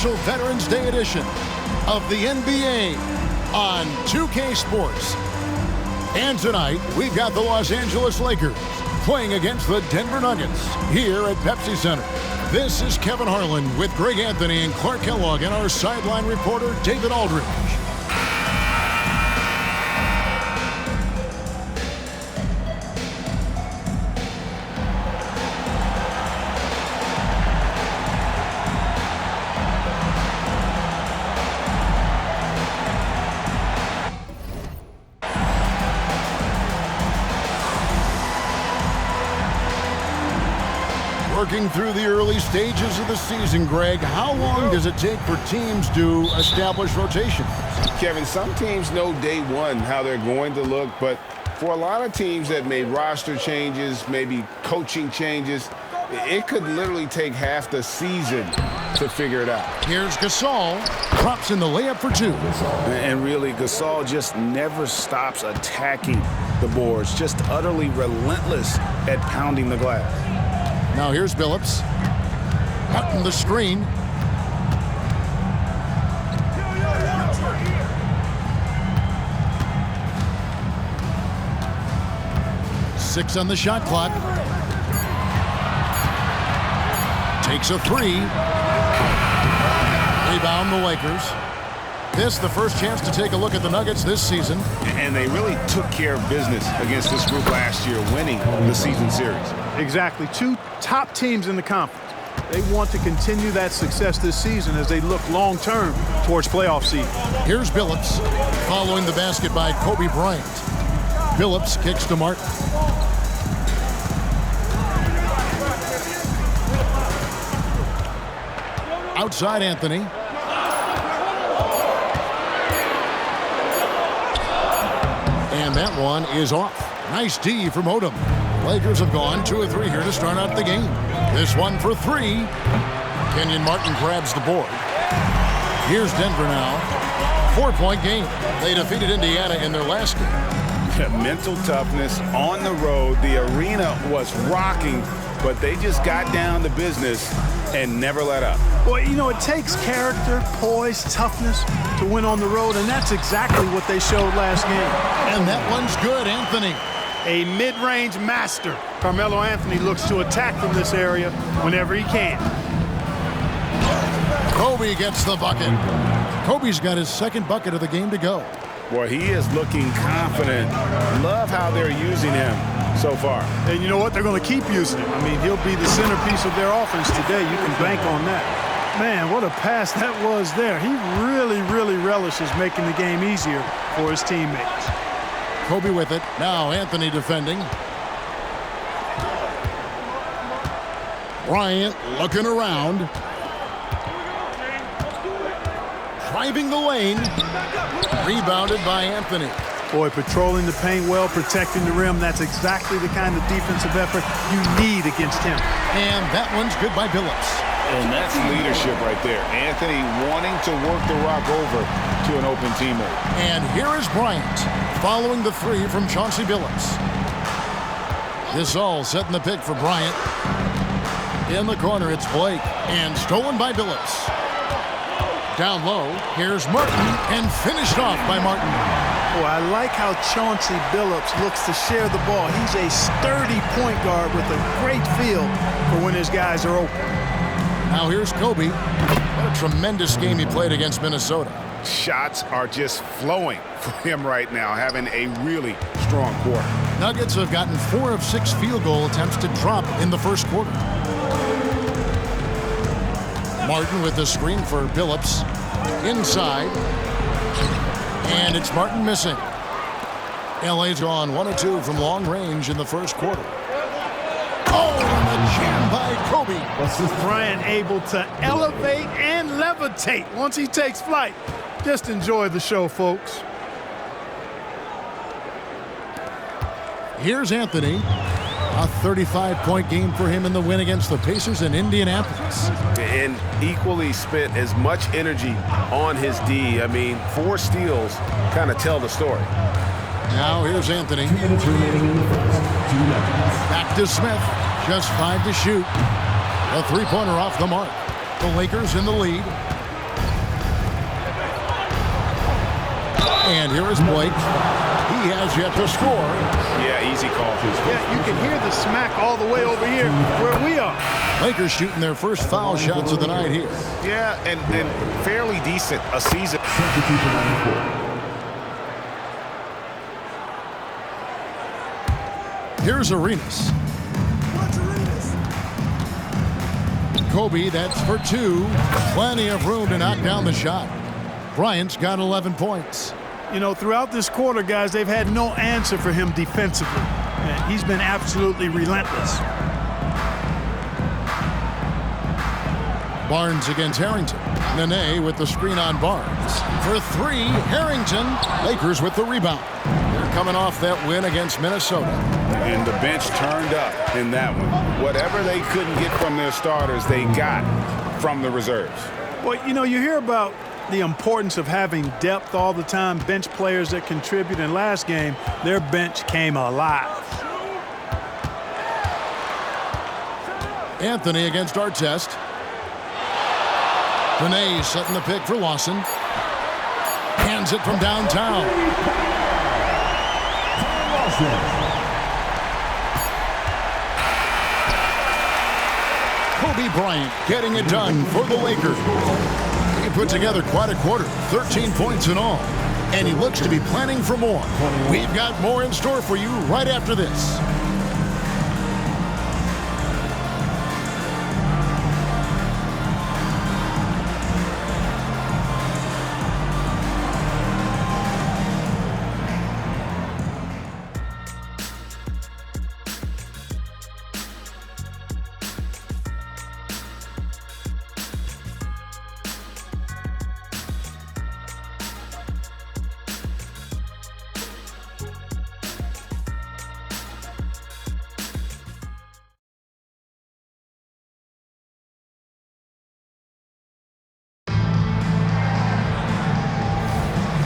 special Veterans Day edition of the NBA on 2K Sports. And tonight, we've got the Los Angeles Lakers playing against the Denver Nuggets here at Pepsi Center. This is Kevin Harlan with Greg Anthony and Clark Kellogg and our sideline reporter, David Aldridge. Working through the early stages of the season, Greg, how long does it take for teams to establish rotations? Kevin, some teams know day one how they're going to look, but for a lot of teams that made roster changes, maybe coaching changes, it could literally take half the season to figure it out. Here's Gasol, drops in the layup for two. And really, Gasol just never stops attacking the boards, just utterly relentless at pounding the glass. Now here's Billups. Cutting the screen. Six on the shot clock. Takes a three. Rebound the Lakers. This the first chance to take a look at the Nuggets this season. And they really took care of business against this group last year, winning the season series. Exactly. Two top teams in the conference. They want to continue that success this season as they look long-term towards playoff seeding. Here's Billups, following the basket by Kobe Bryant. Billups kicks to Martin. Outside Anthony. And that one is off. Nice D from Odom. Lakers have gone 2 of 3 here to start out the game. This one for three. Kenyon Martin grabs the board. Here's Denver now. 4-point game. They defeated Indiana in their last game. Mental toughness on the road. The arena was rocking, but they just got down to business and never let up. Well, you know, it takes character, poise, toughness to win on the road, and that's exactly what they showed last game. And that one's good, Anthony. A mid-range master. Carmelo Anthony looks to attack from this area whenever he can. Kobe gets the bucket. Kobe's got his second bucket of the game to go. Boy, he is looking confident. Love how they're using him so far. And you know what? They're going to keep using him. I mean, he'll be the centerpiece of their offense today. You can bank on that. Man, what a pass that was there. He really, really relishes making the game easier for his teammates. Kobe with it. Now Anthony defending. Bryant looking around. Driving the lane. Rebounded by Anthony. Boy, patrolling the paint well, protecting the rim. That's exactly the kind of defensive effort you need against him. And that one's good by Billups. And that's leadership right there. Anthony wanting to work the rock over to an open teammate. And here is Bryant following the three from Chauncey Billups. This all setting the pick for Bryant. In the corner, it's Blake. And stolen by Billups. Down low, here's Martin, and finished off by Martin. Boy, I like how Chauncey Billups looks to share the ball. He's a sturdy point guard with a great feel for when his guys are open. Now here's Kobe. What a tremendous game he played against Minnesota. Shots are just flowing for him right now, having a really strong quarter. Nuggets have gotten 4 of 6 field goal attempts to drop in the first quarter. Martin with the screen for Billups. Inside. And it's Martin missing. LA's gone 1 of 2 from long range in the first quarter. Oh, and the jam by Kobe. Bryant able to elevate and levitate once he takes flight. Just enjoy the show, folks. Here's Anthony. A 35-point game for him in the win against the Pacers in Indianapolis. And equally spent as much energy on his D. I mean, 4 steals kind of tell the story. Now here's Anthony. Back to Smith. Just 5 to shoot. A 3-pointer off the mark. The Lakers in the lead. And here is Blake. He has yet to score. Yeah, easy call. Yeah, you can hear the smack all the way over here where we are. Lakers shooting their first foul shots of the night here. Yeah, and fairly decent a season. Here's Arenas. Kobe, that's for two. Plenty of room to knock down the shot. Bryant's got 11 points. You know, throughout this quarter, guys, they've had no answer for him defensively. And he's been absolutely relentless. Barnes against Harrington. Nene with the screen on Barnes. For three, Harrington. Lakers with the rebound. They're coming off that win against Minnesota. And the bench turned up in that one. Whatever they couldn't get from their starters, they got from the reserves. Well, you know, you hear about the importance of having depth all the time, bench players that contribute. In last game, their bench came alive. Anthony against Artest. Nene setting the pick for Lawson. Hands it from downtown. Kobe Bryant getting it done for the Lakers. He put together quite a quarter, 13 points in all. And he looks to be planning for more. We've got more in store for you right after this.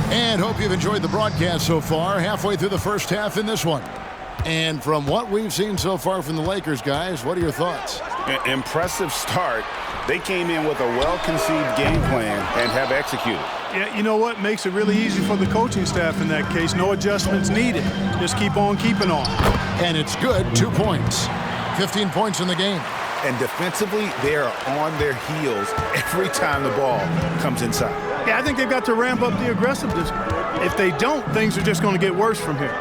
And hope you've enjoyed the broadcast so far. Halfway through the first half in this one. And from what we've seen so far from the Lakers, guys, what are your thoughts? Impressive start. They came in with a well-conceived game plan and have executed. Yeah, you know what? Makes it really easy for the coaching staff in that case. No adjustments needed. Just keep on keeping on. And it's good. 2 points. 15 points in the game. And defensively, they are on their heels every time the ball comes inside. Yeah, I think they've got to ramp up the aggressiveness. If they don't, things are just going to get worse from here.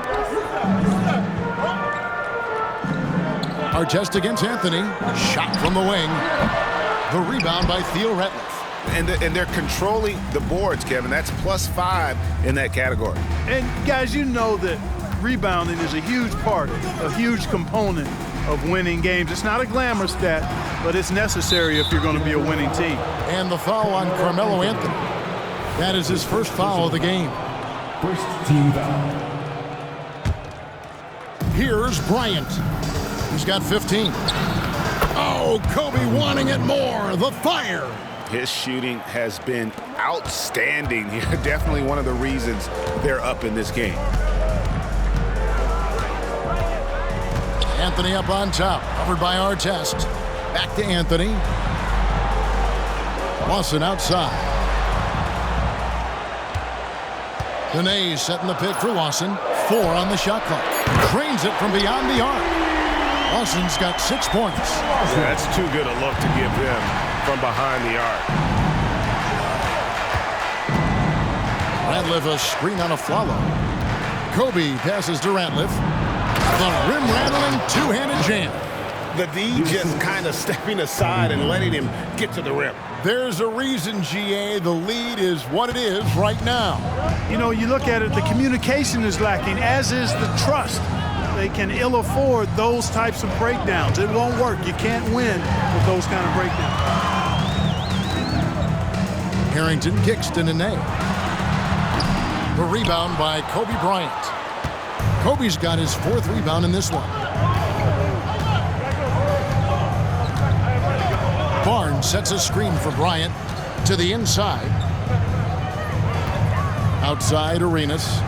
Artest against Anthony. Shot from the wing. The rebound by Theo Ratliff. And they're controlling the boards, Kevin. That's +5 in that category. And, guys, you know that rebounding is a huge part, a huge component of winning games. It's not a glamour stat, but it's necessary if you're going to be a winning team. And the foul on Carmelo Anthony. That is his first foul of the game. First team foul. Here's Bryant. He's got 15. Oh, Kobe wanting it more. The fire. His shooting has been outstanding. Definitely one of the reasons they're up in this game. Anthony up on top, covered by Artest. Back to Anthony. Lawson outside. Nene setting the pick for Lawson. 4 on the shot clock. Drains it from beyond the arc. Lawson's got 6 points. That's too good a look to give them from behind the arc. Ratliff a screen on a follow. Kobe passes to Ratliff. The rim-rattling two-handed jam. The D just kind of stepping aside and letting him get to the rim. There's a reason, GA, the lead is what it is right now. You know, you look at it, the communication is lacking, as is the trust. They can ill afford those types of breakdowns. It won't work. You can't win with those kind of breakdowns. Harrington kicks to Nene. The rebound by Kobe Bryant. Kobe's got his 4th rebound in this one. Barnes sets a screen for Bryant to the inside. Outside Arenas.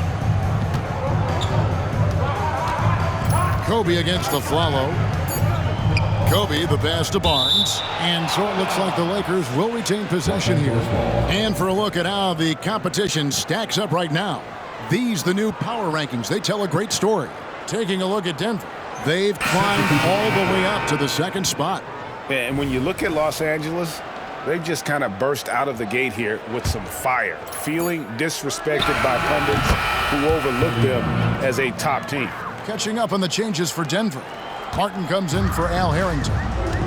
Kobe against the follow. Kobe the pass to Barnes. And so it looks like the Lakers will retain possession here. And for a look at how the competition stacks up right now. These the new power rankings. They tell a great story. Taking a look at Denver. They've climbed all the way up to the second spot. And when you look at Los Angeles, they just kind of burst out of the gate here with some fire, feeling disrespected by pundits who overlook them as a top team. Catching up on the changes for Denver. Martin comes in for Al Harrington.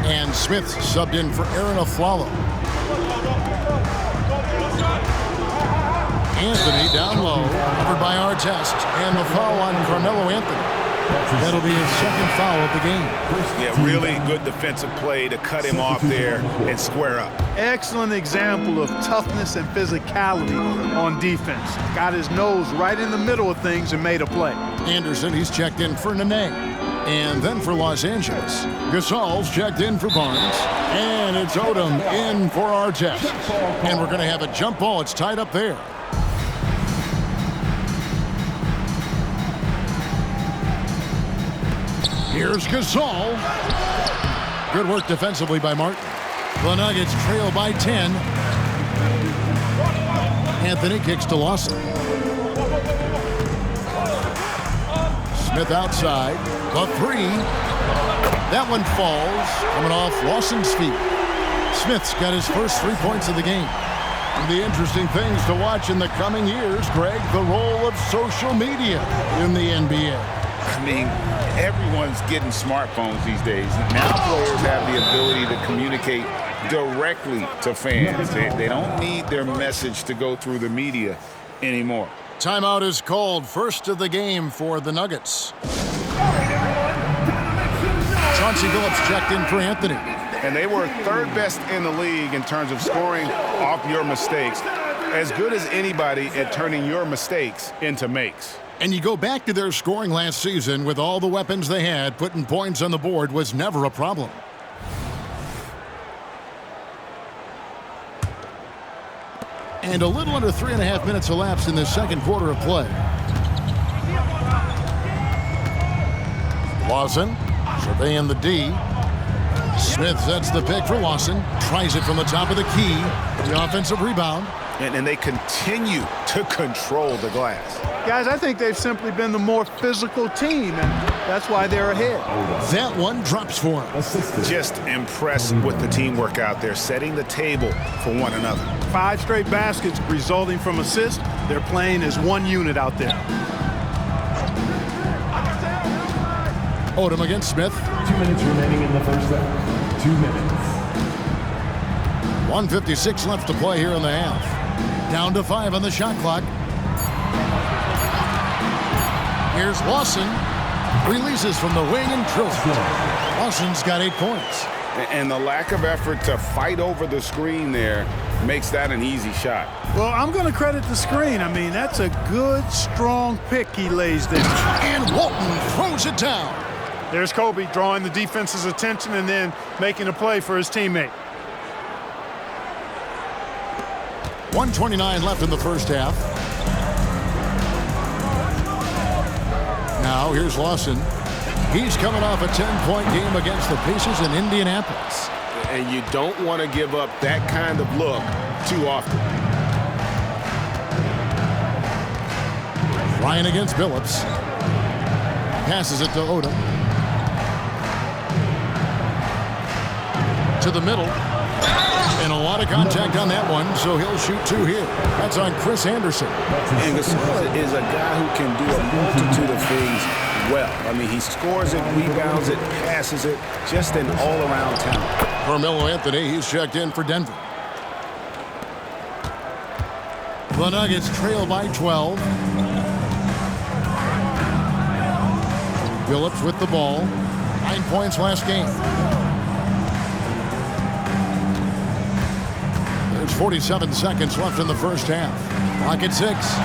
And Smith subbed in for Aaron Aflalo. Anthony down low, covered by Artest, and the foul on Carmelo Anthony. That'll be his second foul of the game. Yeah, really good defensive play to cut him off there and square up. Excellent example of toughness and physicality on defense. Got his nose right in the middle of things and made a play. Anderson, he's checked in for Nene. And then for Los Angeles, Gasol's checked in for Barnes. And it's Odom in for Artest. And we're going to have a jump ball. It's tied up there. Here's Gasol. Good work defensively by Martin. The Nuggets trail by 10. Anthony kicks to Lawson. Smith outside. The three. That one falls. Coming off Lawson's feet. Smith's got his first 3 points of the game. The interesting things to watch in the coming years, Greg, the role of social media in the NBA. I mean, everyone's getting smartphones these days. Now players have the ability to communicate directly to fans. They don't need their message to go through the media anymore. Timeout is called. First of the game for the Nuggets. Chauncey Billups checked in for Anthony. And they were third best in the league in terms of scoring off your mistakes. As good as anybody at turning your mistakes into makes. And you go back to their scoring last season with all the weapons they had, putting points on the board was never a problem. And a little under 3.5 minutes elapsed in the second quarter of play. Lawson surveying the D. Smith sets the pick for Lawson. Tries it from the top of the key. The offensive rebound. And they continue to control the glass. Guys, I think they've simply been the more physical team, and that's why they're ahead. That one drops for him. Just impressed with the teamwork out there, setting the table for one another. 5 straight baskets resulting from assists. They're playing as one unit out there. Odom against Smith. 2 minutes remaining in the first half. 2 minutes. 1:56 left to play here in the half. Down to 5 on the shot clock. Here's Lawson. Releases from the wing and drills. Lawson's got 8 points. And the lack of effort to fight over the screen there makes that an easy shot. Well, I'm going to credit the screen. I mean, that's a good, strong pick he lays there. And Walton throws it down. There's Kobe drawing the defense's attention and then making a play for his teammate. 1:29 left in the first half. Now here's Lawson. He's coming off a 10-point game against the Pacers in Indianapolis. And you don't want to give up that kind of look too often. Ryan against Billups. Passes it to Odom. To the middle. And a lot of contact on that one, so he'll shoot 2 here. That's on Chris Anderson. And Gasol is a guy who can do a multitude of things well. I mean, he scores it, rebounds it, passes it, just an all-around talent. Carmelo Anthony, he's checked in for Denver. The Nuggets trail by 12. Billups with the ball. 9 points last game. There's 47 seconds left in the first half. Clock at 6.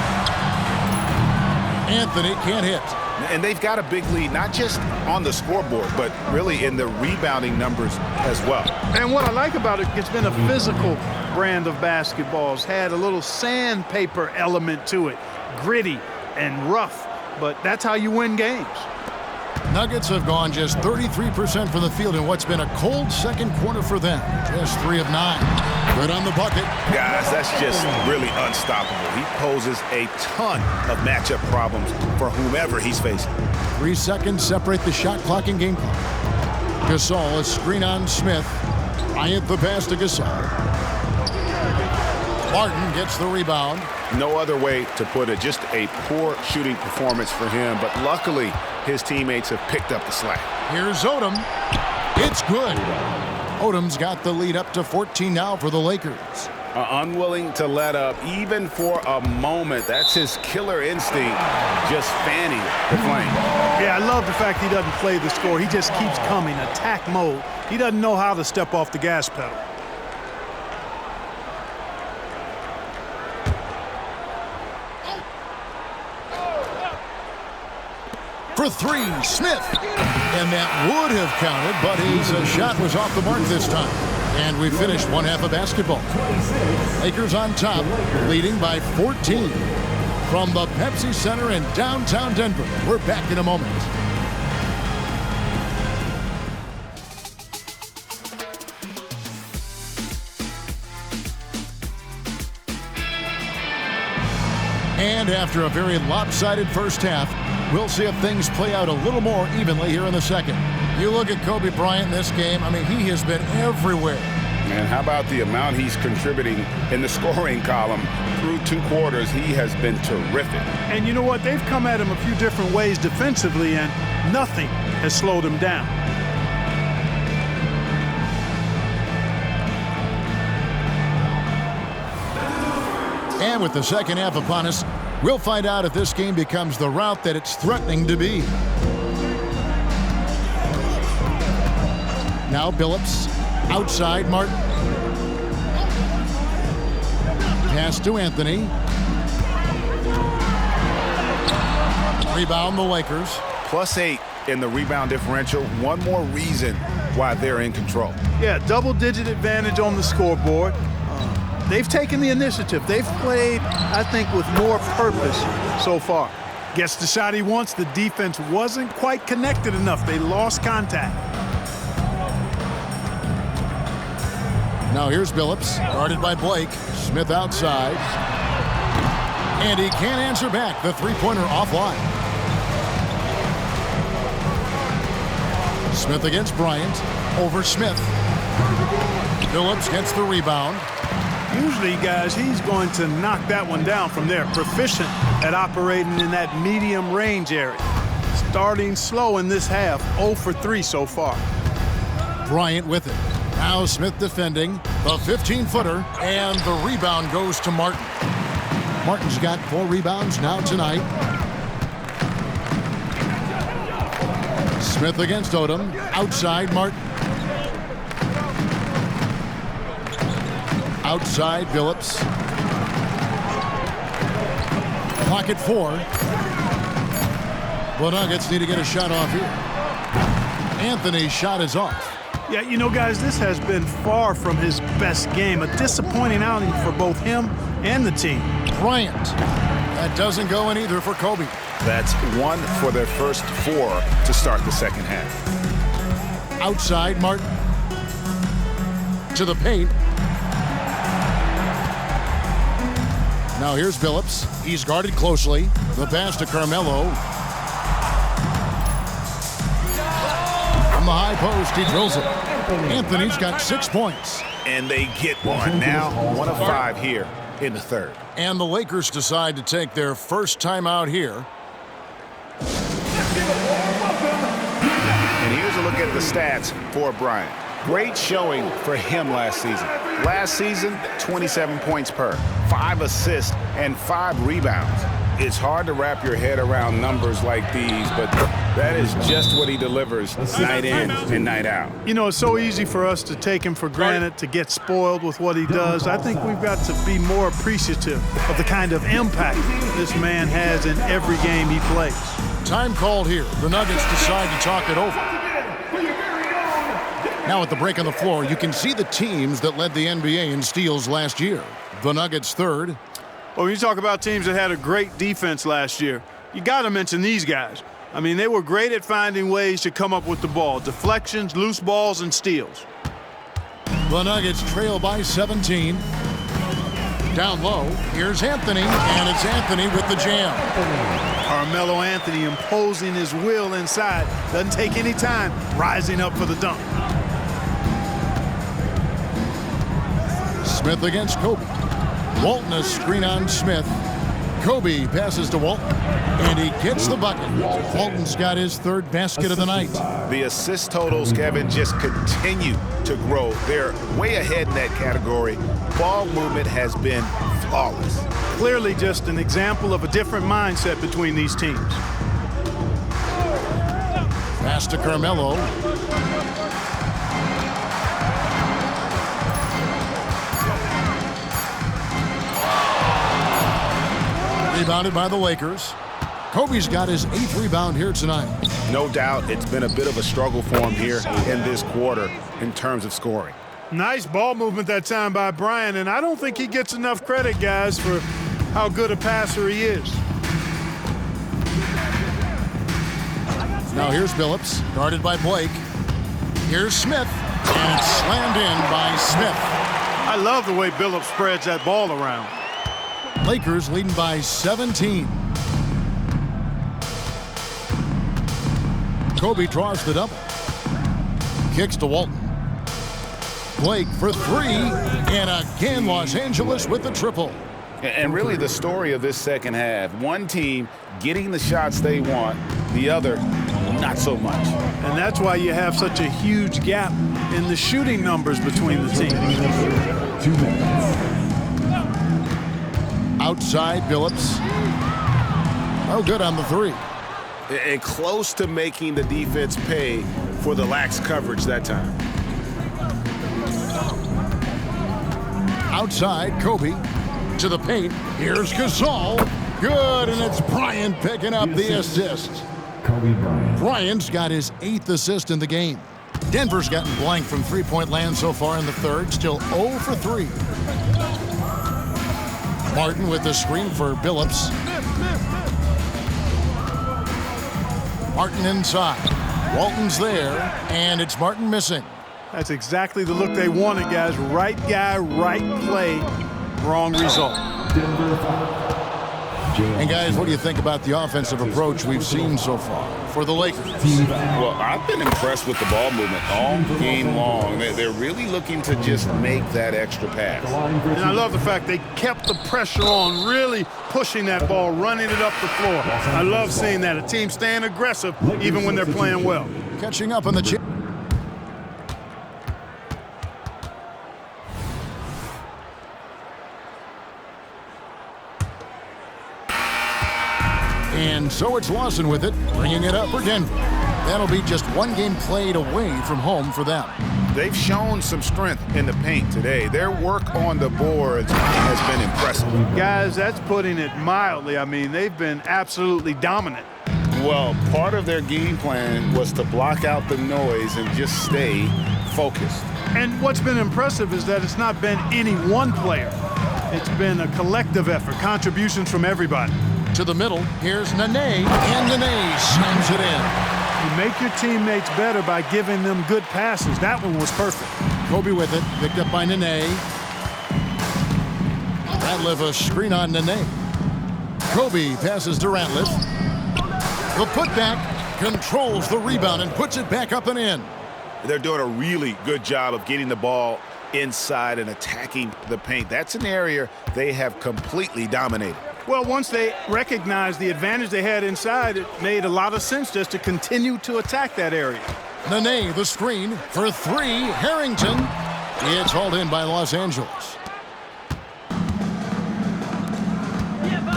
Anthony can't hit. And they've got a big lead, not just on the scoreboard, but really in the rebounding numbers as well. And what I like about it, it's been a physical brand of basketball. It's had a little sandpaper element to it. Gritty and rough, but that's how you win games. Nuggets have gone just 33% from the field in what's been a cold second quarter for them. Just 3 of 9. Good on the bucket. Guys, that's just really unstoppable. He poses a ton of matchup problems for whomever he's facing. 3 seconds separate the shot clock and game clock. Gasol, a screen on Smith. Bryant the pass to Gasol. Martin gets the rebound. No other way to put it. Just a poor shooting performance for him. But luckily, his teammates have picked up the slack. Here's Odom. It's good. Odom's got the lead up to 14 now for the Lakers. Unwilling to let up even for a moment. That's his killer instinct, just fanning the flame. Yeah, I love the fact he doesn't play the score. He just keeps coming, attack mode. He doesn't know how to step off the gas pedal. For three, Smith. And that would have counted, but his shot was off the mark this time. And we finished one half of basketball. Lakers on top, leading by 14. From the Pepsi Center in downtown Denver, we're back in a moment. And after a very lopsided first half, we'll see if things play out a little more evenly here in the second. You look at Kobe Bryant in this game, I mean, he has been everywhere. And how about the amount he's contributing in the scoring column? Through 2 quarters, he has been terrific. And you know what? They've come at him a few different ways defensively, and nothing has slowed him down. And with the second half upon us, we'll find out if this game becomes the route that it's threatening to be. Now Billups, outside Martin. Pass to Anthony. Rebound the Lakers. +8 in the rebound differential. One more reason why they're in control. Yeah, double-digit advantage on the scoreboard. They've taken the initiative. They've played, I think, with more purpose so far. Gets the shot he wants. The defense wasn't quite connected enough. They lost contact. Now here's Billups, guarded by Blake. Smith outside. And he can't answer back. The three-pointer offline. Smith against Bryant. Over Smith. Billups gets the rebound. Usually, guys, he's going to knock that one down from there. Proficient at operating in that medium range area. Starting slow in this half, 0 for 3 so far. Bryant with it. Now Smith defending. The 15-footer. And the rebound goes to Martin. Martin's got 4 rebounds now tonight. Smith against Odom. Outside Martin. Outside Billups. Pocket 4. The Nuggets need to get a shot off here. Anthony's shot is off. Yeah, you know, guys, this has been far from his best game. A disappointing outing for both him and the team. Bryant. That doesn't go in either for Kobe. That's 1 for their first 4 to start the second half. Outside Martin. To the paint. Now here's Billups. He's guarded closely. The pass to Carmelo. From the high post, he drills it. Anthony's got 6 points. And they get one. Now 1 of 5 here in the third. And the Lakers decide to take their first time out here. And here's a look at the stats for Bryant. Great showing for him last season. Last season, 27 points per, 5 assists, and 5 rebounds. It's hard to wrap your head around numbers like these, but that is just what he delivers night in and night out. You know, it's so easy for us to take him for granted, to get spoiled with what he does. I think we've got to be more appreciative of the kind of impact this man has in every game he plays. Time called here. The Nuggets decide to talk it over. Now at the break on the floor, you can see the teams that led the NBA in steals last year. The Nuggets third. Well, when you talk about teams that had a great defense last year, you got to mention these guys. I mean, they were great at finding ways to come up with the ball. Deflections, loose balls, and steals. The Nuggets trail by 17. Down low, here's Anthony, and it's Anthony with the jam. Carmelo Anthony imposing his will inside. Doesn't take any time, rising up for the dunk. Smith against Kobe. Walton a screen on Smith. Kobe passes to Walton, and he gets the bucket. Walton's got his third basket of the night. The assist totals, Kevin, just continue to grow. They're way ahead in that category. Ball movement has been flawless. Clearly just an example of a different mindset between these teams. Pass to Carmelo. Rebounded by the Lakers. Kobe's got his 8th rebound here tonight. No doubt it's been a bit of a struggle for him here in this quarter in terms of scoring. Nice ball movement that time by Bryant, and I don't think he gets enough credit, guys, for how good a passer he is. Now here's Billups, guarded by Blake. Here's Smith, and it's slammed in by Smith. I love the way Billups spreads that ball around. Lakers leading by 17. Kobe draws the double. Kicks to Walton. Blake for 3, and again Los Angeles with the triple. And really the story of this second half, one team getting the shots they want, the other not so much. And that's why you have such a huge gap in the shooting numbers between the teams. 2 minutes. Outside Billups. Oh, good on the 3. And close to making the defense pay for the lax coverage that time. Outside, Kobe to the paint. Here's Gasol. Good, and it's Bryant picking up the assist. Kobe Bryant. Bryant's got his 8th assist in the game. Denver's gotten blank from three-point land so far in the third, still 0 for 3. Martin with the screen for Billups. Martin inside. Walton's there, and it's Martin missing. That's exactly the look they wanted, guys. Right guy, right play, wrong result. Denver foul. And guys, what do you think about the offensive approach we've seen so far for the Lakers? Well, I've been impressed with the ball movement all game long. They're really looking to just make that extra pass. And I love the fact they kept the pressure on, really pushing that ball, running it up the floor. I love seeing that. A team staying aggressive even when they're playing well. Catching up on the chip. And so it's Lawson with it, bringing it up for Denver. That'll be just one game played away from home for them. They've shown some strength in the paint today. Their work on the boards has been impressive. Guys, that's putting it mildly. I mean, they've been absolutely dominant. Well, part of their game plan was to block out the noise and just stay focused. And what's been impressive is that it's not been any one player. It's been a collective effort, contributions from everybody. To the middle, here's Nene, and Nene slams it in. You make your teammates better by giving them good passes. That one was perfect. Kobe with it, picked up by Nene. Ratliff a screen on Nene. Kobe passes to Ratliff. The putback controls the rebound and puts it back up and in. They're doing a really good job of getting the ball inside and attacking the paint. That's an area they have completely dominated. Well, once they recognized the advantage they had inside, it made a lot of sense just to continue to attack that area. Nene, the screen for 3. Harrington. It's hauled in by Los Angeles.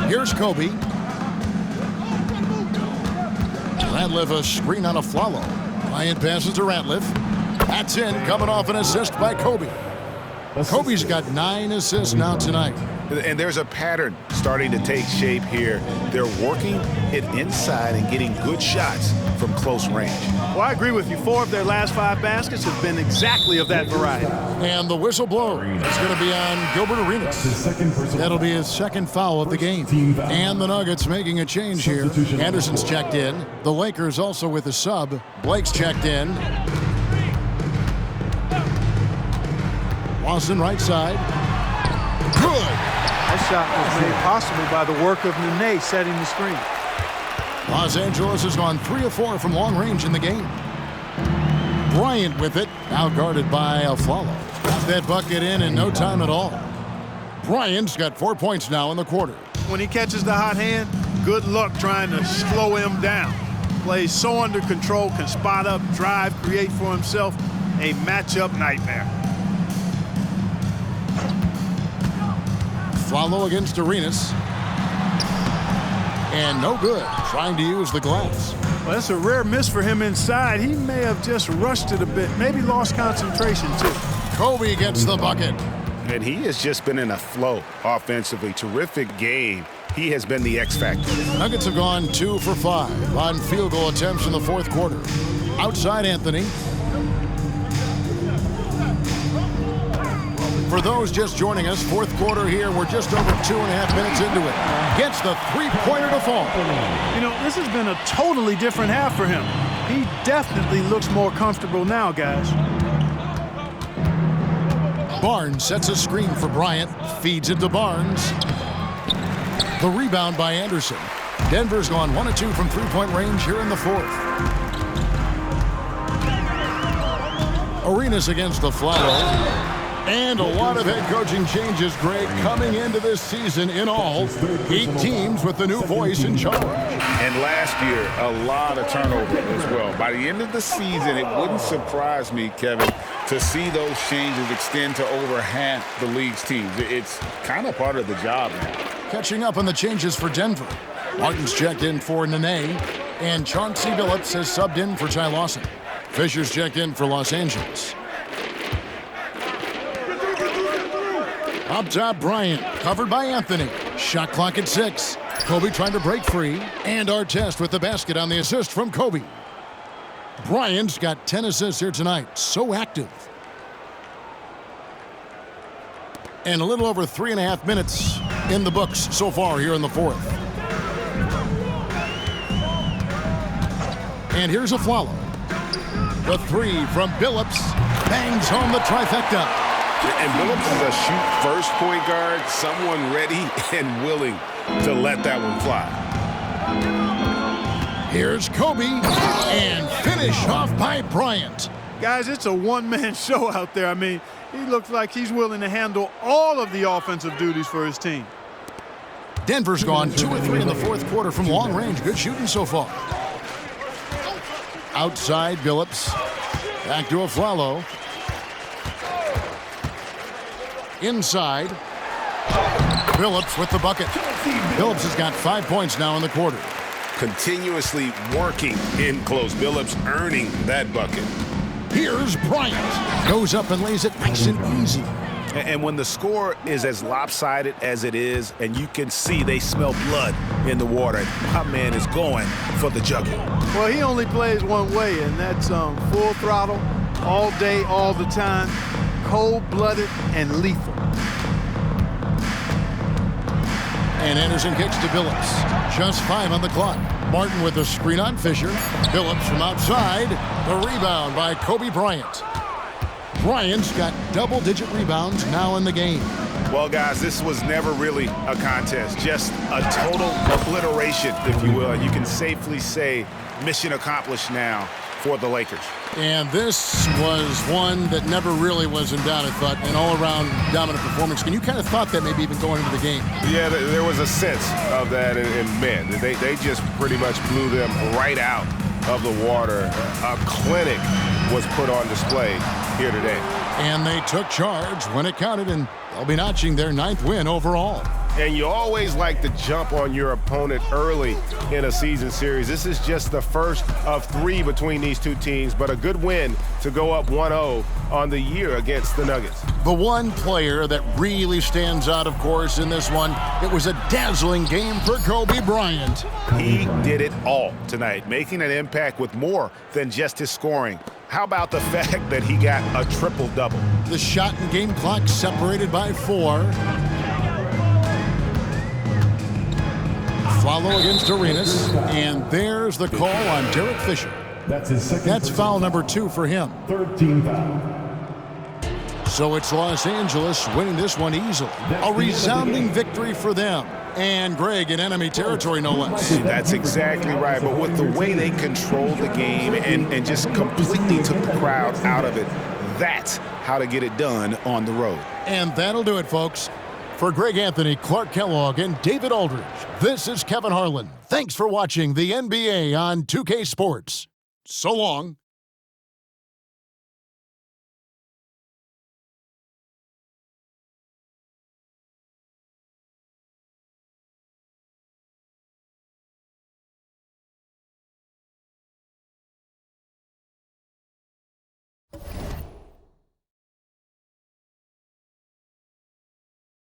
Here's Kobe. Ratliff a screen on a Flalo. Bryant passes to Ratliff. That's in, coming off an assist by Kobe. Kobe's got 9 assists now tonight. And there's a pattern starting to take shape here. They're working it inside and getting good shots from close range. Well, I agree with you. 4 of their last 5 baskets have been exactly of that variety. And the whistle blows. It's going to be on Gilbert Arenas. That'll be his second foul of the game. And the Nuggets making a change here. Anderson's checked in. The Lakers also with a sub. Blake's checked in. Lawson right side. Good. That shot was made possible by the work of Nene setting the screen. Los Angeles has gone 3 of 4 from long range in the game. Bryant with it, now guarded by Afflalo. Got that bucket in no time at all. Bryant's got 4 points now in the quarter. When he catches the hot hand, good luck trying to slow him down. Plays so under control, can spot up, drive, create for himself. A matchup nightmare. Afflalo against Arenas. And no good, trying to use the glass. Well, that's a rare miss for him inside. He may have just rushed it a bit, maybe lost concentration too. Kobe gets the bucket. And he has just been in a flow offensively. Terrific game. He has been the X factor. Nuggets have gone 2 for 5 on field goal attempts in the fourth quarter. Outside Anthony. For those just joining us, fourth quarter here, we're just over 2.5 minutes into it. Gets the three-pointer to fall. You know, this has been a totally different half for him. He definitely looks more comfortable now, guys. Barnes sets a screen for Bryant, feeds it to Barnes. The rebound by Anderson. Denver's gone 1 of 2 from three-point range here in the fourth. Arenas against Afflalo. And a lot of head coaching changes, Greg, coming into this season in all. 8 teams with the new voice in charge. And last year, a lot of turnover as well. By the end of the season, it wouldn't surprise me, Kevin, to see those changes extend to over half the league's teams. It's kind of part of the job now. Catching up on the changes for Denver. Martin's checked in for Nene, and Chauncey Billups has subbed in for Ty Lawson. Fisher's checked in for Los Angeles. Up top, Bryant, covered by Anthony. Shot clock at 6. Kobe trying to break free. And Artest with the basket on the assist from Kobe. Bryant's got 10 assists here tonight. So active. And a little over 3.5 minutes in the books so far here in the fourth. And here's Afflalo. The 3 from Billups. Bangs home the trifecta. And Billups is a shoot-first point guard, someone ready and willing to let that one fly. Here's Kobe, and finish off by Bryant. Guys, it's a one-man show out there. I mean, he looks like he's willing to handle all of the offensive duties for his team. Denver's gone 2 of 3 in the fourth quarter from long range. Good shooting so far. Outside Billups. Back to Afflalo. Inside. Billups with the bucket. Billups has got 5 points now in the quarter. Continuously working in close. Billups earning that bucket. Here's Bryant. Goes up and lays it nice and easy. And when the score is as lopsided as it is, and you can see they smell blood in the water, my man is going for the jugular. Well, he only plays one way, and that's full throttle, all day, all the time, cold-blooded and lethal. And Anderson kicks to Billups. Just 5 on the clock. Martin with the screen on Fisher. Billups from outside. The rebound by Kobe Bryant. Bryant's got double-digit rebounds now in the game. Well, guys, this was never really a contest. Just a total obliteration, if you will. You can safely say mission accomplished now for the Lakers. And this was one that never really was in doubt, I thought, an all-around dominant performance. And you kind of thought that maybe even going into the game. Yeah, there was a sense of that, and man, they just pretty much blew them right out of the water. A clinic was put on display here today. And they took charge when it counted, and they'll be notching their 9th win overall. And you always like to jump on your opponent early in a season series. This is just the first of 3 between these two teams, but a good win to go up 1-0 on the year against the Nuggets. The one player that really stands out, of course, in this one, it was a dazzling game for Kobe Bryant. He did it all tonight, making an impact with more than just his scoring. How about the fact that he got a triple-double? The shot and game clock separated by 4. Follow against Arenas, and there's the call on Derek Fisher. That's his second. That's foul number 2 for him. 13 foul. So it's Los Angeles winning this one easily. A resounding victory for them. And Greg in enemy territory, no less. That's exactly right. But with the way they controlled the game and just completely took the crowd out of it, that's how to get it done on the road. And that'll do it, folks. For Greg Anthony, Clark Kellogg, and David Aldridge, this is Kevin Harlan. Thanks for watching the NBA on 2K Sports. So long.